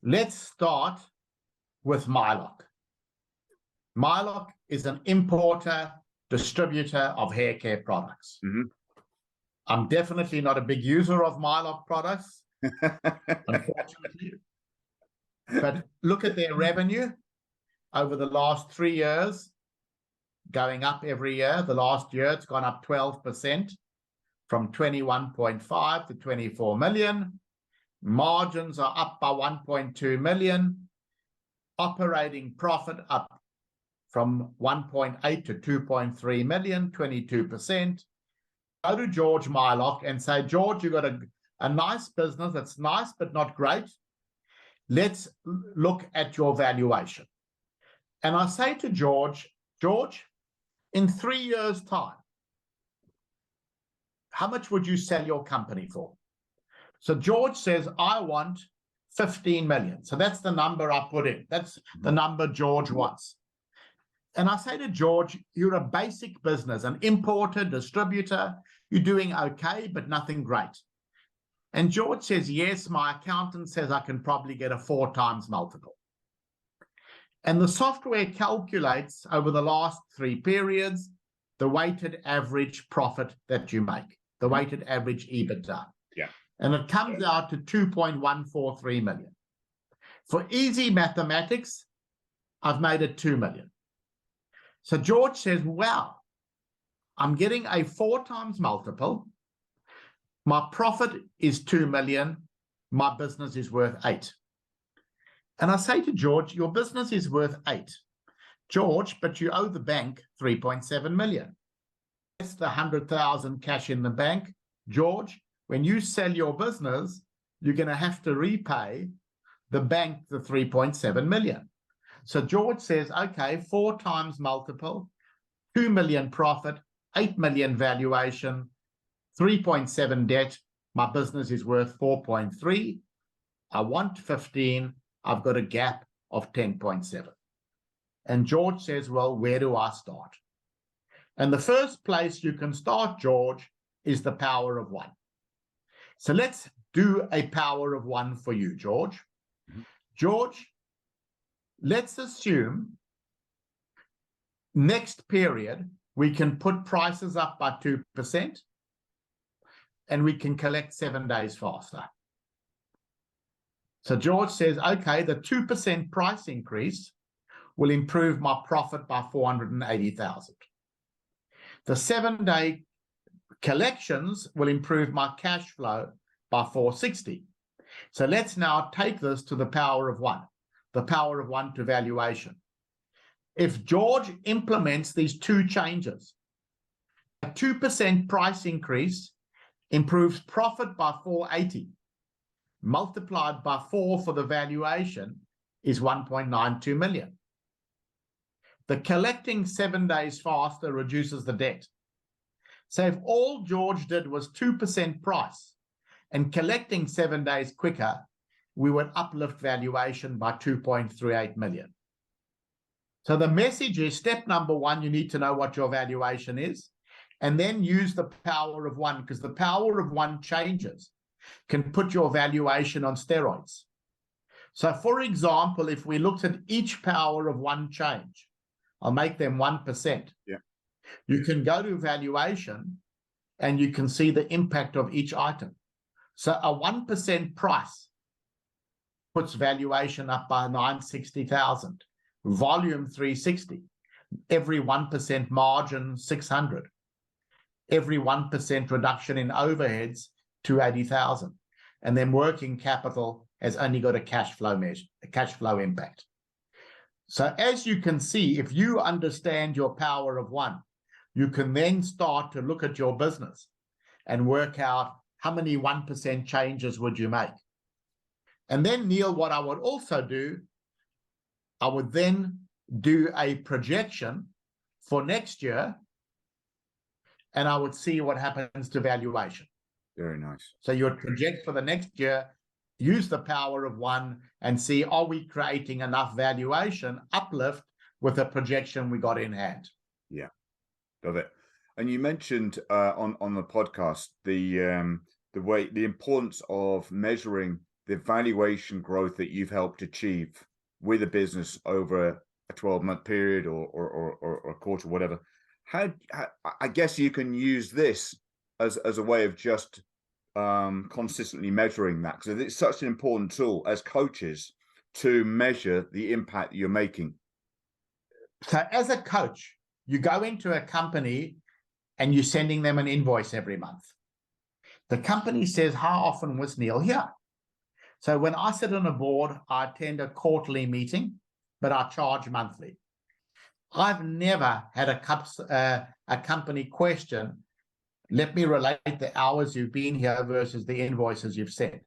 Let's start with Mylock. Mylock is an importer, distributor of hair care products. Mm-hmm. I'm definitely not a big user of Mylock products, unfortunately. But look at their revenue over the last 3 years, going up every year. The last year, it's gone up 12% from 21.5 to 24 million. Margins are up by 1.2 million. Operating profit up from 1.8 to 2.3 million, 22%. Go to George Mylock and say, George, you've got a nice business that's nice but not great. Let's look at your valuation. And I say to George, in 3 years' time, how much would you sell your company for? So George says, I want 15 million. So that's the number I put in. That's the number George wants. And I say to George, you're a basic business, an importer, distributor. You're doing okay, but nothing great. And George says, yes, my accountant says I can probably get a 4 times multiple. And the software calculates over the last 3 periods, the weighted average profit that you make, the weighted average EBITDA. Yeah. And it comes out to 2.143 million. For easy mathematics, I've made it 2 million. So George says, wow, I'm getting a 4 times multiple. My profit is 2 million. My business is worth 8. And I say to George, your business is worth 8. George, but you owe the bank 3.7 million. That's the 100,000 cash in the bank. George, when you sell your business, you're going to have to repay the bank the 3.7 million. So George says, okay, 4 times multiple, 2 million profit, 8 million valuation, 3.7 debt. My business is worth 4.3. I want 15. I've got a gap of 10.7. And George says, well, where do I start? And the first place you can start, George, is the power of 1. So let's do a power of 1 for you, George. Mm-hmm. George, let's assume next period we can put prices up by 2% and we can collect 7 days faster. So George says, okay, the 2% price increase will improve my profit by 480,000. The 7-day collections will improve my cash flow by 460. So let's now take this to the power of 1, the power of 1 to valuation. If George implements these 2 changes, a 2% price increase improves profit by 480, multiplied by 4 for the valuation is 1.92 million. The collecting 7 days faster reduces the debt. So if all George did was 2% price and collecting 7 days quicker, we would uplift valuation by 2.38 million. So the message is, step number 1, you need to know what your valuation is, and then use the power of 1, because the power of 1 changes can put your valuation on steroids. So for example, if we looked at each power of 1 change, I'll make them 1%. Yeah. You can go to valuation and you can see the impact of each item. So a 1% price puts valuation up by 960,000. Volume 360. Every 1% margin 600. Every 1% reduction in overheads 280,000. And then working capital has only got a cash flow measure, a cash flow impact. So as you can see, if you understand your power of 1, you can then start to look at your business and work out how many 1% changes would you make. And then, Neil, what I would also do, I would then do a projection for next year, and I would see what happens to valuation. Very nice. So you would project for the next year, use the power of 1, and see, are we creating enough valuation uplift with the projection we got in hand? Yeah, love it. And you mentioned on the podcast the importance of measuring the valuation growth that you've helped achieve with a business over a 12-month period or a quarter, whatever, how I guess you can use this as a way of just consistently measuring that, because it's such an important tool as coaches to measure the impact that you're making. So as a coach, you go into a company and you're sending them an invoice every month. The company says, how often was Neil here? So when I sit on a board, I attend a quarterly meeting, but I charge monthly. I've never had a company question, let me relate the hours you've been here versus the invoices you've sent.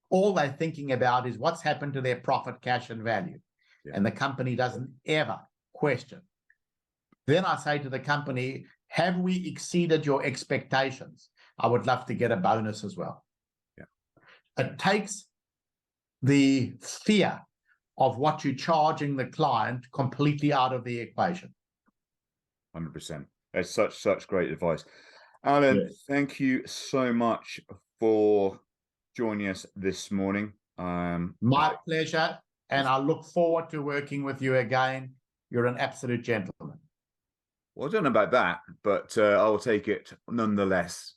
All they're thinking about is what's happened to their profit, cash, and value. Yeah. And the company doesn't ever question. Then I say to the company, have we exceeded your expectations? I would love to get a bonus as well. Yeah. It takes the fear of what you're charging the client completely out of the equation. 100%. That's such great advice. Alan, yes. Thank you so much for joining us this morning. My pleasure, and I look forward to working with you again. You're an absolute gentleman. Well, I don't know about that, but I'll take it nonetheless.